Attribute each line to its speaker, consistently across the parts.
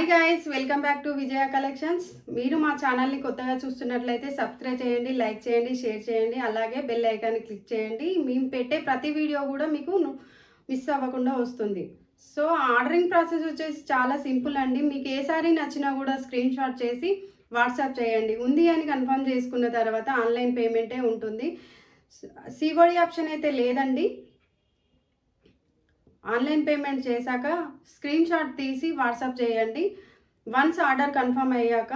Speaker 1: Hi guys, welcome back to Vijaya collections. మీరు మా ఛానల్ని కొత్తగా చూస్తున్నట్లయితే సబ్స్క్రైబ్ చేయండి, లైక్ చేయండి, షేర్ చేయండి, అలాగే బెల్ ఐకాన్ని క్లిక్ చేయండి. మేము పెట్టే ప్రతి వీడియో కూడా మీకు మిస్ అవ్వకుండా వస్తుంది. సో ఆర్డరింగ్ ప్రాసెస్ వచ్చేసి చాలా సింపుల్ అండి. మీకు ఏ సారీ నచ్చినా కూడా స్క్రీన్ షాట్ చేసి వాట్సాప్ చేయండి. ఉంది అని కన్ఫర్మ్ చేసుకున్న తర్వాత ఆన్లైన్ పేమెంటే ఉంటుంది. సిఓడి ఆప్షన్ అయితే లేదండి. ఆన్లైన్ పేమెంట్ చేశాక స్క్రీన్ షాట్ తీసి వాట్సాప్ చేయండి. వన్స్ ఆర్డర్ కన్ఫర్మ్ అయ్యాక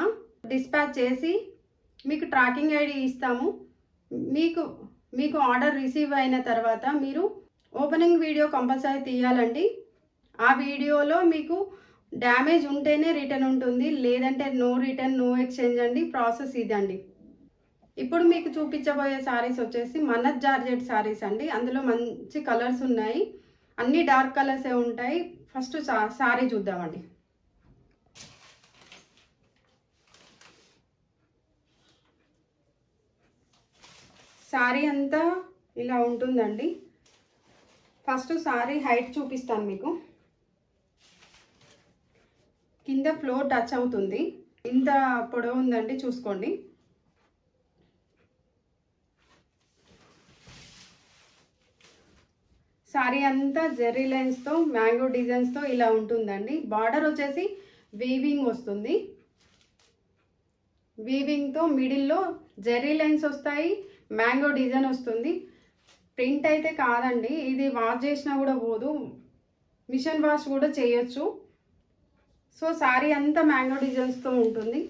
Speaker 1: డిస్పాచ్ చేసి మీకు ట్రాకింగ్ ఐడి ఇస్తాము. మీకు ఆర్డర్ రిసీవ్ అయిన తర్వాత మీరు ఓపెనింగ్ వీడియో కంపల్సరీ తీయాలండి. ఆ వీడియోలో మీకు డ్యామేజ్ ఉంటేనే రిటర్న్ ఉంటుంది, లేదంటే నో రిటర్న్ నో ఎక్స్చేంజ్ అండి. ప్రాసెస్ ఇదండి. ఇప్పుడు మీకు చూపించబోయే సారీస్ వచ్చేసి మనత్ జార్జెట్ సారీస్ అండి. అందులో మంచి కలర్స్ ఉన్నాయి, అన్ని డార్క్ కలర్సే ఉంటాయి. ఫస్ట్ సారీ చూద్దామండి. సారీ అంతా ఇలా ఉంటుందండి. ఫస్ట్ సారీ హైట్ చూపిస్తాను మీకు. కింద ఫ్లోర్ టచ్ అవుతుంది, ఇంత పొడవు ఉందండి, చూసుకోండి. సారీ అంతా జెర్రీ లైన్స్తో మ్యాంగో డిజైన్స్తో ఇలా ఉంటుందండి. బార్డర్ వచ్చేసి వీవింగ్ వస్తుంది. వీవింగ్తో మిడిల్లో జెర్రీ లైన్స్ వస్తాయి, మ్యాంగో డిజైన్ వస్తుంది. ప్రింట్ అయితే కాదండి, ఇది వాష్ చేసినా కూడా పోదు, మిషన్ వాష్ కూడా చేయొచ్చు. సో సారీ అంతా మ్యాంగో డిజైన్స్తో ఉంటుంది.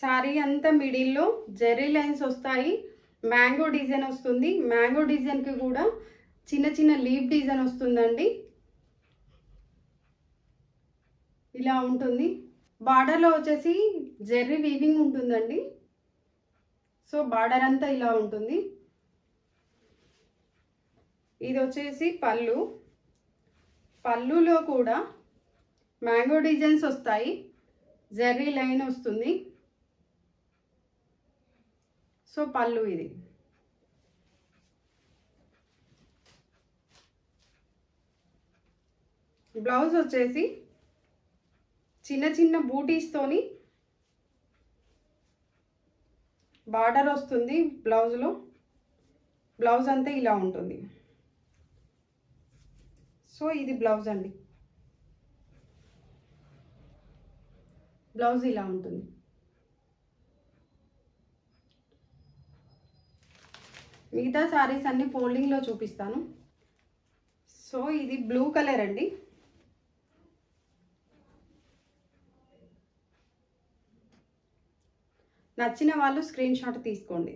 Speaker 1: సారీ అంతా మిడిల్లో జెర్రీ లైన్స్ వస్తాయి, మ్యాంగో డిజైన్ వస్తుంది. మ్యాంగో డిజైన్కి కూడా చిన్న చిన్న లీఫ్ డిజైన్ వస్తుందండి. ఇలా ఉంటుంది. బార్డర్లో వచ్చేసి జెర్రీ వీవింగ్ ఉంటుందండి. సో బార్డర్ అంతా ఇలా ఉంటుంది. ఇది వచ్చేసి పళ్ళు. పళ్ళులో కూడా మ్యాంగో డిజైన్స్ వస్తాయి, జెర్రీ లైన్ వస్తుంది. సో పళ్ళు ఇది. బ్లౌజ్ వచ్చేసి చిన్న చిన్న బూటీస్తోని బార్డర్ వస్తుంది బ్లౌజ్లో. బ్లౌజ్ అంతా ఇలా ఉంటుంది. సో ఇది బ్లౌజ్ అండి. బ్లౌజ్ ఇలా ఉంటుంది. మిగతా సారీస్ అన్ని ఫోల్డింగ్లో చూపిస్తాను. సో ఇది బ్లూ కలర్ అండి. నచ్చిన వాళ్ళు స్క్రీన్ షాట్ తీసుకోండి.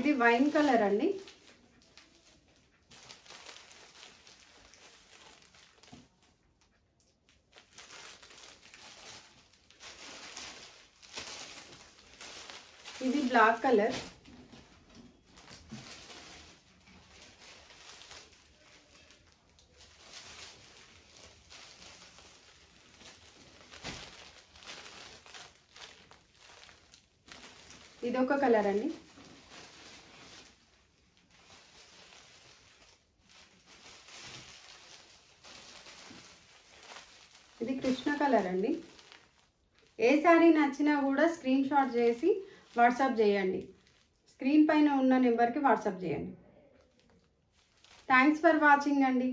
Speaker 1: ఇది వైన్ కలర్ అండి. ఇది బ్లాక్ కలర్. ఇది ఒక కలర్ అండి. ఇది కృష్ణ కలర్ అండి. ఏ సారీ నచ్చినా కూడా స్క్రీన్ షాట్ చేసి వాట్సాప్ చేయండి. స్క్రీన్ పైన ఉన్న నెంబర్కి వాట్సాప్ చేయండి. థ్యాంక్స్ ఫర్ వాచింగ్ అండి.